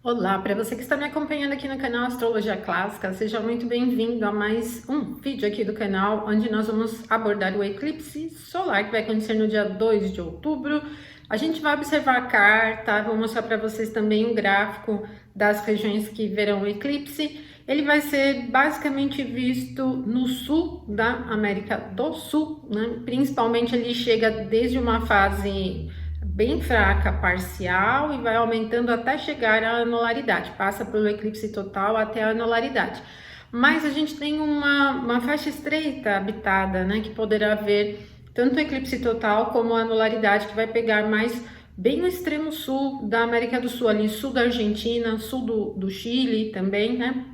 Olá, para você que está me acompanhando aqui no canal Astrologia Clássica, seja muito bem-vindo a mais um vídeo aqui do canal, onde nós vamos abordar o eclipse solar que vai acontecer no dia 2 de outubro. A gente vai observar a carta, vou mostrar para vocês também um gráfico das regiões que verão o eclipse. Ele vai ser basicamente visto no sul da América do Sul, né? Principalmente ele chega desde uma fase bem fraca, parcial, e vai aumentando até chegar à anularidade, passa pelo eclipse total até a anularidade. Mas a gente tem uma faixa estreita habitada, né, que poderá haver tanto o eclipse total como a anularidade, que vai pegar mais bem no extremo sul da América do Sul, ali sul da Argentina, sul do Chile também, né?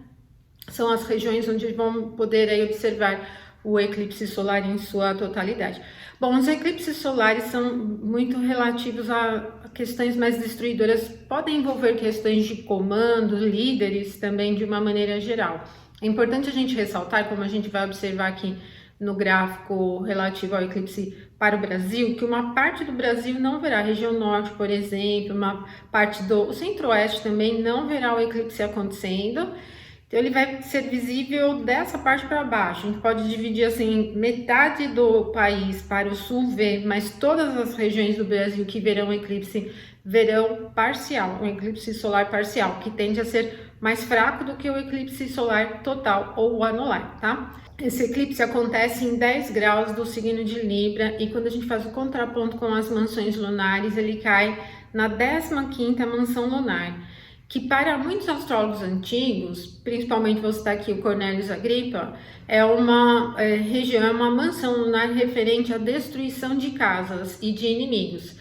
São as regiões onde vão poder aí observar o eclipse solar em sua totalidade. Bom, os eclipses solares são muito relativos a questões mais destruidoras, podem envolver questões de comando, líderes também de uma maneira geral. É importante a gente ressaltar, como a gente vai observar aqui no gráfico relativo ao eclipse para o Brasil, que uma parte do Brasil não verá, a região norte, por exemplo, uma parte do centro-oeste também não verá o eclipse acontecendo. Então, ele vai ser visível dessa parte para baixo. A gente pode dividir assim, metade do país para o sul ver, mas todas as regiões do Brasil que verão eclipse verão parcial, um eclipse solar parcial, que tende a ser mais fraco do que o eclipse solar total ou anular, tá? Esse eclipse acontece em 10 graus do signo de Libra, e quando a gente faz o contraponto com as mansões lunares, ele cai na 15ª mansão lunar, que para muitos astrólogos antigos, principalmente vou citar aqui o Cornelius Agrippa, é uma região, é uma mansão lunar referente à destruição de casas e de inimigos.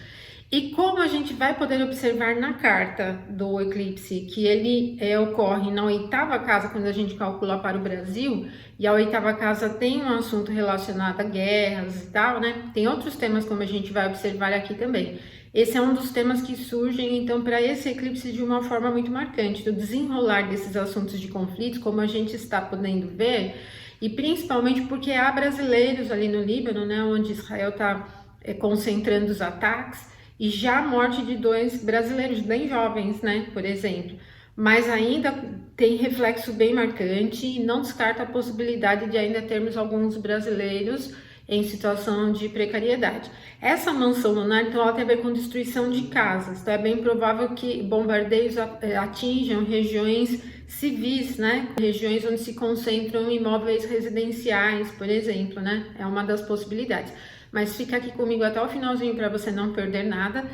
E como a gente vai poder observar na carta do eclipse que ele ocorre na 8ª casa, quando a gente calcula para o Brasil, e a 8ª casa tem um assunto relacionado a guerras e tal, né? Tem outros temas como a gente vai observar aqui também. Esse é um dos temas que surgem, então, para esse eclipse de uma forma muito marcante, do desenrolar desses assuntos de conflitos, como a gente está podendo ver, e principalmente porque há brasileiros ali no Líbano, né, onde Israel está concentrando os ataques, e já a morte de 2 brasileiros bem jovens, né, por exemplo. Mas ainda tem reflexo bem marcante e não descarta a possibilidade de ainda termos alguns brasileiros em situação de precariedade. Essa mansão lunar, então, ela tem a ver com destruição de casas, então é bem provável que bombardeios atinjam regiões civis, né? Regiões onde se concentram imóveis residenciais, por exemplo, né? É uma das possibilidades. Mas fica aqui comigo até o finalzinho para você não perder nada.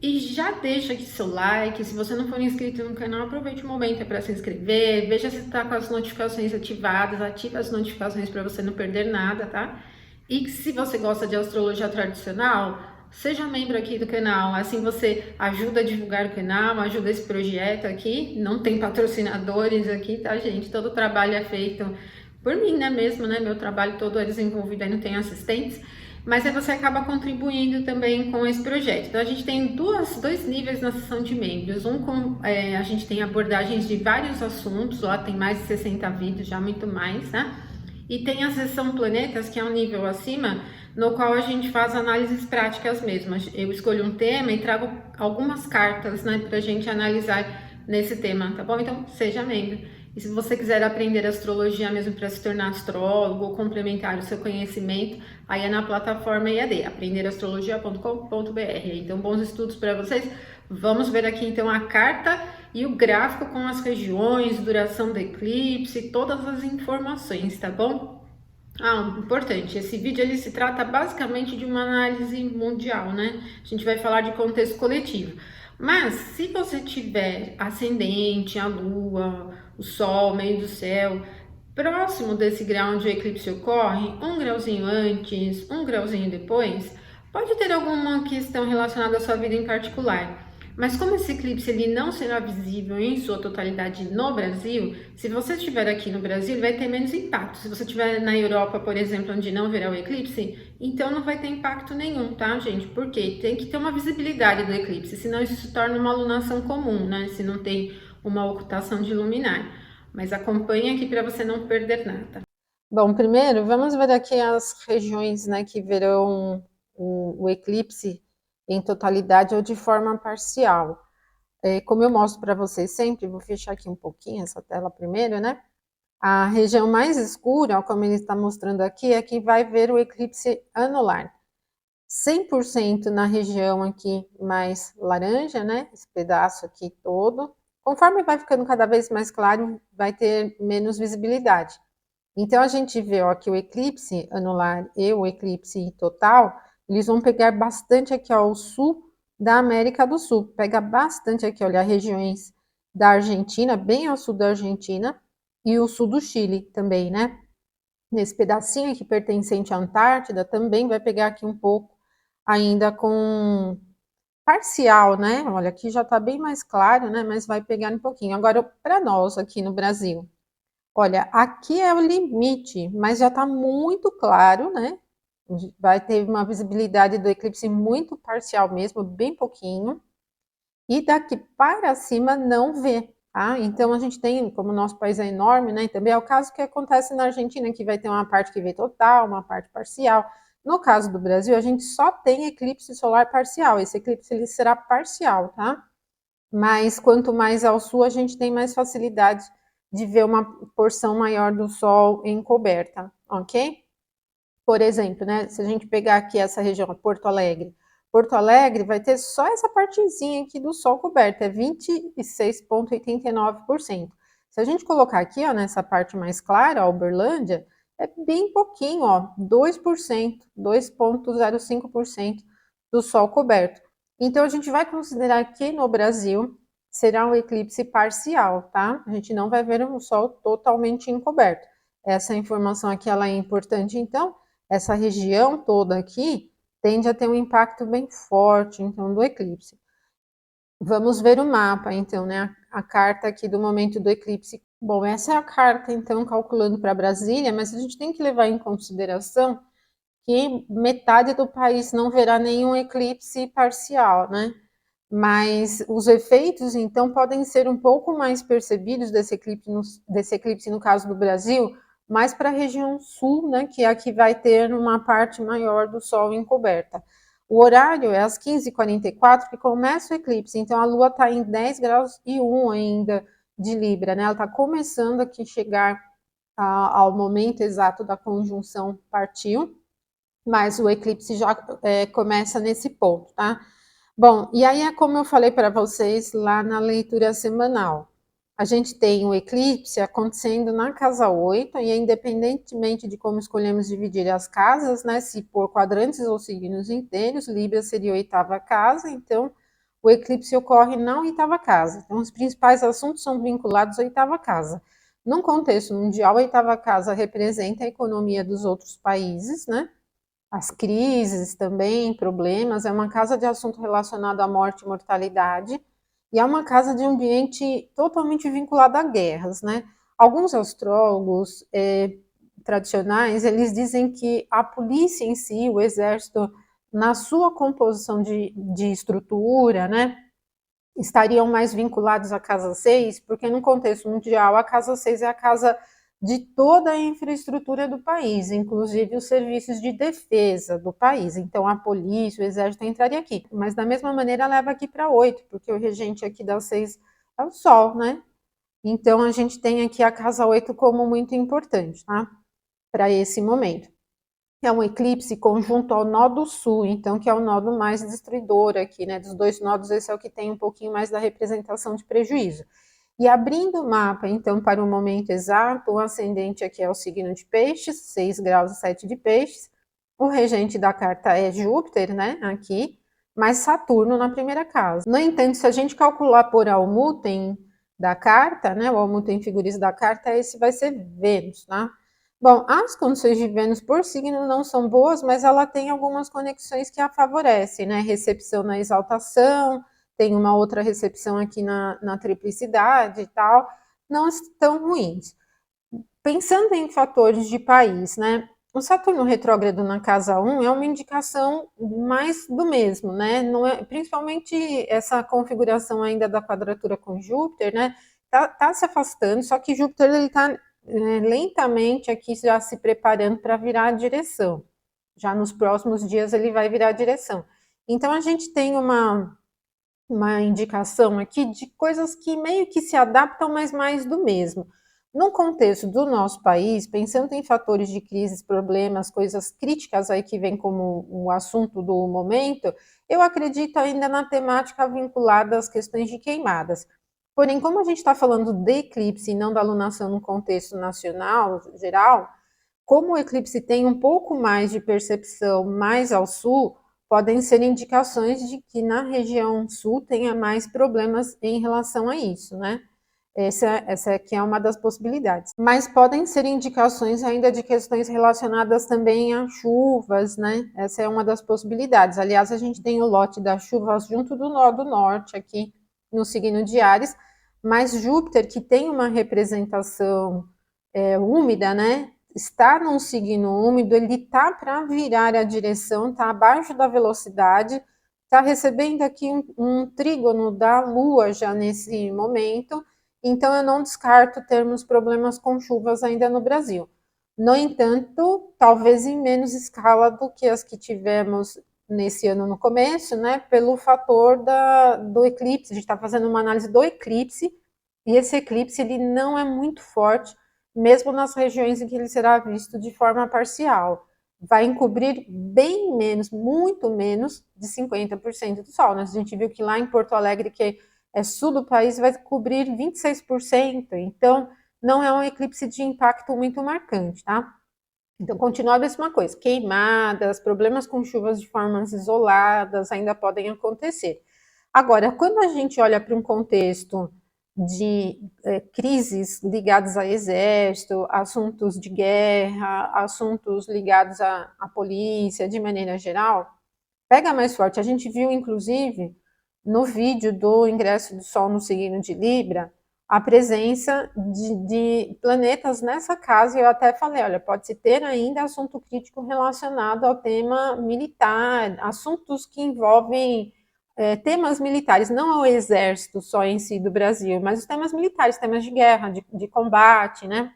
E já deixa aqui seu like, se você não for inscrito no canal, aproveite o momento para se inscrever, veja se está com as notificações ativadas, ative as notificações para você não perder nada, tá? E se você gosta de astrologia tradicional, seja membro aqui do canal, assim você ajuda a divulgar o canal, ajuda esse projeto aqui, não tem patrocinadores aqui, tá, gente? Todo o trabalho é feito por mim, né, mesmo, né? Meu trabalho todo é desenvolvido, aí não tem assistentes, mas aí você acaba contribuindo também com esse projeto. Então, a gente tem dois níveis na seção de membros. Um com, a gente tem abordagens de vários assuntos, lá tem mais de 60 vídeos, já muito mais, né? E tem a seção planetas, que é um nível acima, no qual a gente faz análises práticas mesmas. Eu escolho um tema e trago algumas cartas, né, para a gente analisar nesse tema, tá bom? Então, seja membro. E se você quiser aprender astrologia mesmo para se tornar astrólogo ou complementar o seu conhecimento, aí é na plataforma EAD, aprenderastrologia.com.br. Então, bons estudos para vocês. Vamos ver aqui então a carta e o gráfico com as regiões, duração do eclipse, todas as informações, tá bom? Ah, importante, esse vídeo ele se trata basicamente de uma análise mundial, né? A gente vai falar de contexto coletivo. Mas se você tiver ascendente, a lua, o sol, meio do céu, próximo desse grau onde o eclipse ocorre, um grauzinho antes, um grauzinho depois, pode ter alguma questão relacionada à sua vida em particular. Mas como esse eclipse ele não será visível em sua totalidade no Brasil, se você estiver aqui no Brasil, ele vai ter menos impacto. Se você estiver na Europa, por exemplo, onde não verá o eclipse, então não vai ter impacto nenhum, tá, gente? Porque tem que ter uma visibilidade do eclipse, senão isso se torna uma alunação comum, né? Se não tem uma ocultação de luminar. Mas acompanhe aqui para você não perder nada. Bom, primeiro vamos ver aqui as regiões, né, que verão o eclipse em totalidade ou de forma parcial. como eu mostro para vocês sempre, vou fechar aqui um pouquinho essa tela primeiro, né? A região mais escura, como ele está mostrando aqui, é que vai ver o eclipse anular. 100% na região aqui mais laranja, né? Esse pedaço aqui todo. Conforme vai ficando cada vez mais claro, vai ter menos visibilidade. Então, a gente vê ó, que o eclipse anular e o eclipse total, eles vão pegar bastante aqui ao sul da América do Sul. Pega bastante aqui, olha, regiões da Argentina, bem ao sul da Argentina, e o sul do Chile também, né? Nesse pedacinho aqui pertencente à Antártida, também vai pegar aqui um pouco, ainda com parcial, né? Olha, aqui já está bem mais claro, né? Mas vai pegar um pouquinho. Agora, para nós aqui no Brasil, olha, aqui é o limite, mas já está muito claro, né? Vai ter uma visibilidade do eclipse muito parcial mesmo, bem pouquinho. E daqui para cima não vê, tá? Então a gente tem, como o nosso país é enorme, né? Também é o caso que acontece na Argentina, que vai ter uma parte que vê total, uma parte parcial. No caso do Brasil, a gente só tem eclipse solar parcial. Esse eclipse ele será parcial, tá? Mas quanto mais ao sul, a gente tem mais facilidade de ver uma porção maior do Sol encoberta, ok? Por exemplo, né, se a gente pegar aqui essa região, Porto Alegre, Porto Alegre vai ter só essa partezinha aqui do Sol coberta, é 26,89%. Se a gente colocar aqui, ó, nessa parte mais clara, a Uberlândia, é bem pouquinho, ó, 2%, 2,05% do Sol coberto. Então, a gente vai considerar que no Brasil será um eclipse parcial, tá? A gente não vai ver um Sol totalmente encoberto. Essa informação aqui ela é importante, então, essa região toda aqui tende a ter um impacto bem forte, então, do eclipse. Vamos ver o mapa, então, né? A carta aqui do momento do eclipse. Bom, essa é a carta, então, calculando para Brasília, mas a gente tem que levar em consideração que metade do país não verá nenhum eclipse parcial, né? Mas os efeitos, então, podem ser um pouco mais percebidos desse eclipse no caso do Brasil, mais para a região sul, né, que é a que vai ter uma parte maior do Sol encoberta. O horário é às 15h44 que começa o eclipse, então a Lua está em 10 graus e 1 ainda de Libra, né? Ela está começando aqui chegar ao momento exato da conjunção partiu, mas o eclipse já começa nesse ponto, tá? Bom, e aí é como eu falei para vocês lá na leitura semanal. A gente tem o eclipse acontecendo na casa 8, e independentemente de como escolhemos dividir as casas, né, se por quadrantes ou signos inteiros, Libra seria a oitava casa, então o eclipse ocorre na oitava casa. Então, os principais assuntos são vinculados à oitava casa. Num contexto mundial, a oitava casa representa a economia dos outros países, né? As crises também, problemas, é uma casa de assunto relacionado à morte e mortalidade, e é uma casa de ambiente totalmente vinculado a guerras, né? Alguns astrólogos tradicionais, eles dizem que a polícia em si, o exército, na sua composição de estrutura, né, estariam mais vinculados à Casa 6, porque no contexto mundial a Casa 6 é a casa de toda a infraestrutura do país, inclusive os serviços de defesa do país. Então a polícia, o exército entraria aqui. Mas da mesma maneira leva aqui para 8, porque o regente aqui da 6 é o Sol, né? Então a gente tem aqui a Casa 8 como muito importante, tá? Para esse momento. É um eclipse conjunto ao nó do sul, então que é o nodo mais destruidor aqui, né? Dos dois nodos, esse é o que tem um pouquinho mais da representação de prejuízo. E abrindo o mapa, então, para o momento exato, o ascendente aqui é o signo de Peixes, 6 graus e 7 de Peixes. O regente da carta é Júpiter, né? Aqui, mas Saturno na primeira casa. No entanto, se a gente calcular por Almuten da carta, né? O Almuten figuris da carta, esse vai ser Vênus, tá? Bom, as condições de Vênus por signo não são boas, mas ela tem algumas conexões que a favorecem, né? Recepção na exaltação, tem uma outra recepção aqui na triplicidade e tal, não estão ruins. Pensando em fatores de país, né? O Saturno retrógrado na casa 1 é uma indicação mais do mesmo, né? Não é, principalmente essa configuração ainda da quadratura com Júpiter, né? Tá se afastando, só que Júpiter ele tá lentamente aqui já se preparando para virar a direção. Já nos próximos dias ele vai virar a direção. Então a gente tem uma uma indicação aqui de coisas que meio que se adaptam, mas mais do mesmo. No contexto do nosso país, pensando em fatores de crise, problemas, coisas críticas aí que vem como o assunto do momento, eu acredito ainda na temática vinculada às questões de queimadas. Porém, como a gente está falando de eclipse e não da alunação no contexto nacional, geral, como o eclipse tem um pouco mais de percepção mais ao sul, podem ser indicações de que na região sul tenha mais problemas em relação a isso, né? Essa aqui é uma das possibilidades. Mas podem ser indicações ainda de questões relacionadas também a chuvas, né? Essa é uma das possibilidades. Aliás, a gente tem o lote das chuvas junto do nó do norte aqui no signo de Áries, mas Júpiter, que tem uma representação úmida, né? Está num signo úmido, ele tá para virar a direção, tá abaixo da velocidade, tá recebendo aqui um trígono da Lua já nesse momento, então eu não descarto termos problemas com chuvas ainda no Brasil. No entanto, talvez em menos escala do que as que tivemos nesse ano no começo, né? Pelo fator do eclipse. A gente está fazendo uma análise do eclipse, e esse eclipse ele não é muito forte, mesmo nas regiões em que ele será visto de forma parcial. Vai encobrir bem menos, muito menos de 50% do Sol. A gente viu que lá em Porto Alegre, que é sul do país, vai cobrir 26%. Então, não é um eclipse de impacto muito marcante, tá? Então, continua a mesma coisa. Queimadas, problemas com chuvas de formas isoladas ainda podem acontecer. Agora, quando a gente olha para um contexto de crises ligadas a exército, assuntos de guerra, assuntos ligados à polícia, de maneira geral, pega mais forte. A gente viu, inclusive, no vídeo do ingresso do Sol no signo de Libra, a presença de planetas nessa casa. Eu até falei, olha, pode-se ter ainda assunto crítico relacionado ao tema militar, assuntos que envolvem temas militares, não ao exército só em si do Brasil, mas os temas militares, temas de guerra, de combate, né?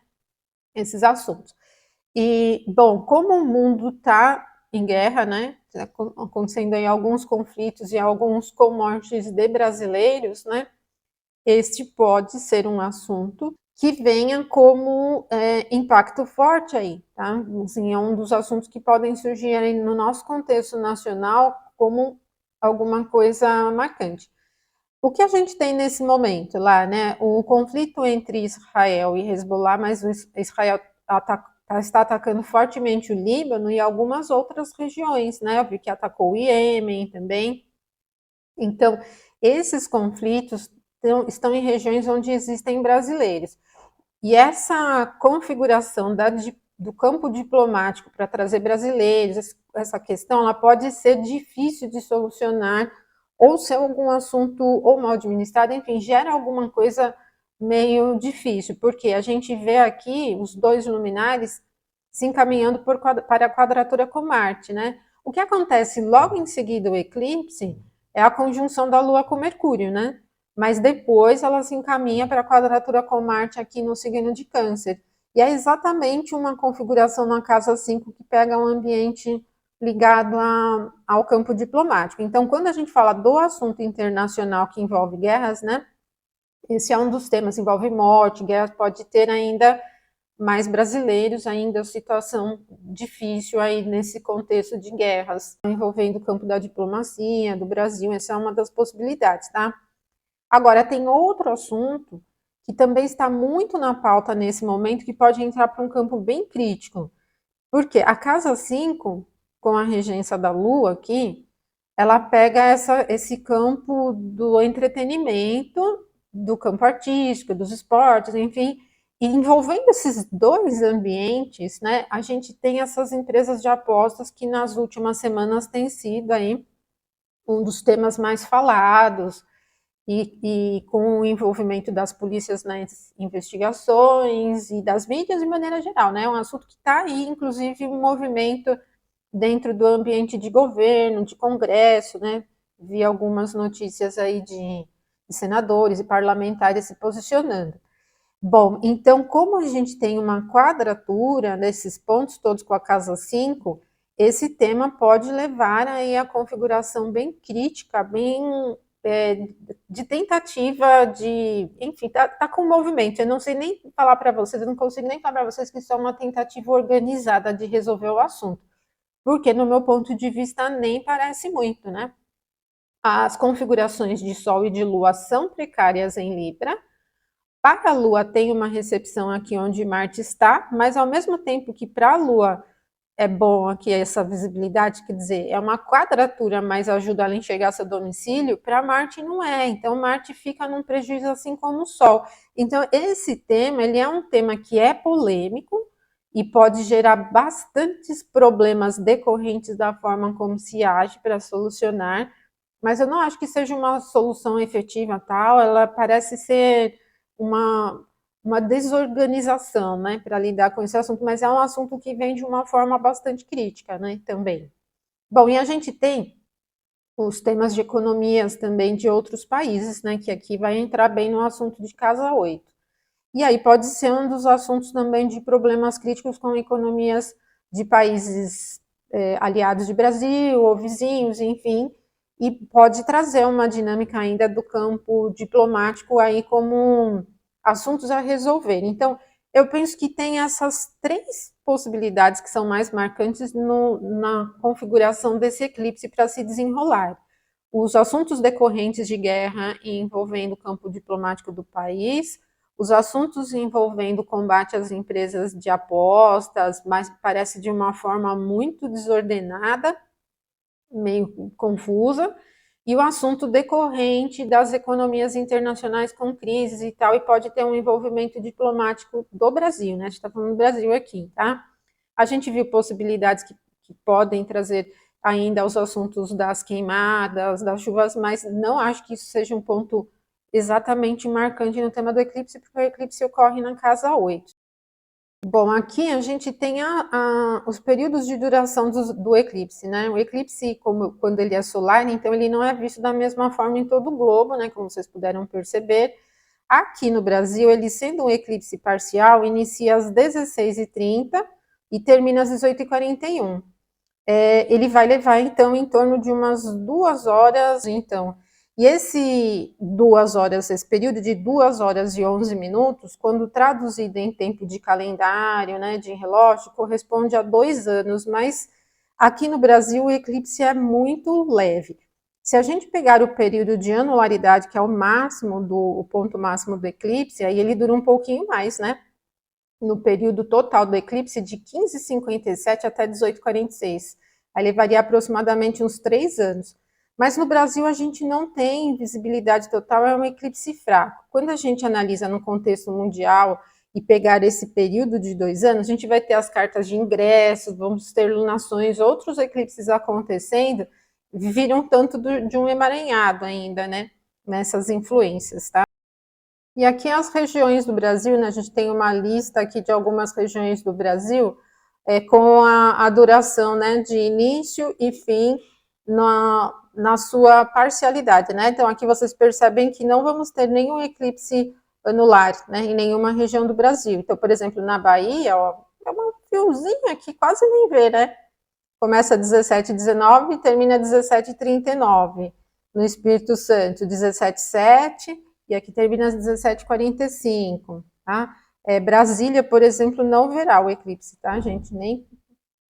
Esses assuntos. E, bom, como o mundo está em guerra, né? Tá acontecendo aí alguns conflitos e alguns com mortes de brasileiros, né? Este pode ser um assunto que venha como impacto forte aí, tá? Assim, é um dos assuntos que podem surgir aí no nosso contexto nacional como alguma coisa marcante. O que a gente tem nesse momento lá, né? O conflito entre Israel e Hezbollah, mas o Israel está atacando fortemente o Líbano e algumas outras regiões, né? Eu vi que atacou o Iêmen também. Então, esses conflitos estão em regiões onde existem brasileiros. E essa configuração do campo diplomático para trazer brasileiros, essa questão, ela pode ser difícil de solucionar, ou ser algum assunto ou mal administrado, enfim, gera alguma coisa meio difícil, porque a gente vê aqui os dois luminares se encaminhando para a quadratura com Marte, né? O que acontece logo em seguida o eclipse é a conjunção da Lua com Mercúrio, né? Mas depois ela se encaminha para a quadratura com Marte aqui no signo de Câncer. E é exatamente uma configuração na casa 5 que pega um ambiente ligado ao campo diplomático. Então, quando a gente fala do assunto internacional que envolve guerras, né? Esse é um dos temas, envolve morte, guerra, pode ter ainda mais brasileiros, ainda situação difícil aí nesse contexto de guerras, envolvendo o campo da diplomacia, do Brasil, essa é uma das possibilidades, tá? Agora, tem outro assunto que também está muito na pauta nesse momento, que pode entrar para um campo bem crítico. Porque a casa 5, com a regência da Lua aqui, ela pega esse campo do entretenimento, do campo artístico, dos esportes, enfim, e envolvendo esses dois ambientes, né, a gente tem essas empresas de apostas que nas últimas semanas têm sido aí um dos temas mais falados, e com o envolvimento das polícias nas investigações e das mídias de maneira geral, né? É um assunto que está aí, inclusive, um movimento dentro do ambiente de governo, de congresso, né? Vi algumas notícias aí de senadores e parlamentares se posicionando. Bom, então, como a gente tem uma quadratura nesses pontos todos com a casa 5, esse tema pode levar aí a configuração bem crítica, bem de tentativa de, enfim, tá com movimento. Eu não sei nem falar para vocês, eu não consigo nem falar para vocês que isso é uma tentativa organizada de resolver o assunto, porque no meu ponto de vista nem parece muito, né? As configurações de Sol e de Lua são precárias em Libra. Para a Lua tem uma recepção aqui onde Marte está, mas ao mesmo tempo que para a Lua é bom aqui essa visibilidade, quer dizer, é uma quadratura, mas ajuda ela a enxergar seu domicílio, para Marte não é. Então Marte fica num prejuízo assim como o Sol. Então esse tema, ele é um tema que é polêmico e pode gerar bastantes problemas decorrentes da forma como se age para solucionar, mas eu não acho que seja uma solução efetiva tal, ela parece ser uma uma desorganização, né, para lidar com esse assunto, mas é um assunto que vem de uma forma bastante crítica, né, também. Bom, e a gente tem os temas de economias também de outros países, né, que aqui vai entrar bem no assunto de casa 8. E aí pode ser um dos assuntos também de problemas críticos com economias de países aliados de Brasil ou vizinhos, enfim, e pode trazer uma dinâmica ainda do campo diplomático aí como assuntos a resolver. Então, eu penso que tem essas três possibilidades que são mais marcantes na configuração desse eclipse para se desenrolar. Os assuntos decorrentes de guerra envolvendo o campo diplomático do país, os assuntos envolvendo combate às empresas de apostas, mas parece de uma forma muito desordenada, meio confusa, e o assunto decorrente das economias internacionais com crises e tal, e pode ter um envolvimento diplomático do Brasil, né? A gente está falando do Brasil aqui, tá? A gente viu possibilidades que podem trazer ainda os assuntos das queimadas, das chuvas, mas não acho que isso seja um ponto exatamente marcante no tema do eclipse, porque o eclipse ocorre na casa 8. Bom, aqui a gente tem os períodos de duração do eclipse, né? O eclipse, quando ele é solar, então ele não é visto da mesma forma em todo o globo, né? Como vocês puderam perceber. Aqui no Brasil, ele sendo um eclipse parcial, inicia às 16h30 e termina às 18h41. Ele vai levar, então, em torno de umas 2 horas, então. E esse período de 2 horas e 11 minutos, quando traduzido em tempo de calendário, né, de relógio, corresponde a 2 anos, mas aqui no Brasil o eclipse é muito leve. Se a gente pegar o período de anularidade, que é o ponto máximo do eclipse, aí ele dura um pouquinho mais, né? No período total do eclipse, de 15h57 até 18h46. Aí levaria aproximadamente uns 3 anos. Mas no Brasil a gente não tem visibilidade total, é um eclipse fraco. Quando a gente analisa no contexto mundial e pegar esse período de 2 anos, a gente vai ter as cartas de ingresso, vamos ter lunações, outros eclipses acontecendo, viram tanto de um emaranhado ainda, né? Nessas influências, tá? E aqui as regiões do Brasil, né, a gente tem uma lista aqui de algumas regiões do Brasil, com a duração, né, de início e fim na sua parcialidade, né? Então aqui vocês percebem que não vamos ter nenhum eclipse anular, né, em nenhuma região do Brasil. Então, por exemplo, na Bahia, ó, é um fiozinho aqui, quase nem vê, né? Começa 17h19 e termina 17h39. No Espírito Santo, 17h07 e aqui termina às 17h45, tá? Brasília, por exemplo, não verá o eclipse, tá, gente? Nem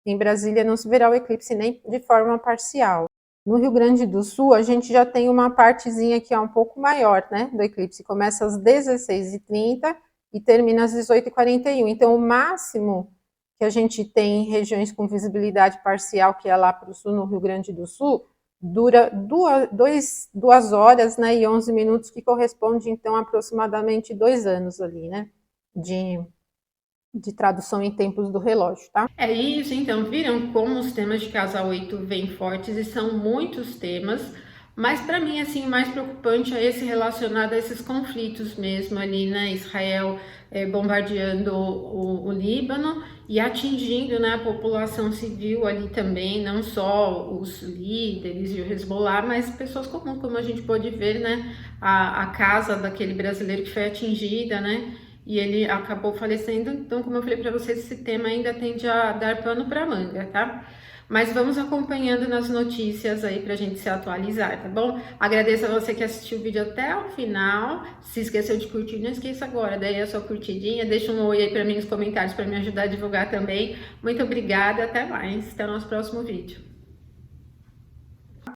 em Brasília não se verá o eclipse nem de forma parcial. No Rio Grande do Sul, a gente já tem uma partezinha que é um pouco maior, né, do eclipse. Começa às 16h30 e termina às 18h41. Então, o máximo que a gente tem em regiões com visibilidade parcial, que é lá para o sul, no Rio Grande do Sul, dura 2 horas, né, e 11 minutos, que corresponde, então, a aproximadamente 2 anos ali, né, de tradução em tempos do relógio, tá? É isso, então, viram como os temas de casa 8 vêm fortes e são muitos temas, mas para mim, assim, o mais preocupante é esse relacionado a esses conflitos mesmo ali, né? Israel bombardeando o Líbano e atingindo, né, a população civil ali também, não só os líderes e o Hezbollah, mas pessoas comuns, como a gente pode ver, né? A casa daquele brasileiro que foi atingida, né? E ele acabou falecendo. Então, como eu falei para vocês, esse tema ainda tende a dar pano para manga, tá? mas vamos acompanhando nas notícias aí pra gente se atualizar, tá bom? Agradeço a você que assistiu o vídeo até o final. Se esqueceu de curtir, não esqueça agora, daí a sua curtidinha, deixa um oi aí pra mim nos comentários para me ajudar a divulgar também. Muito obrigada, até mais, até o nosso próximo vídeo.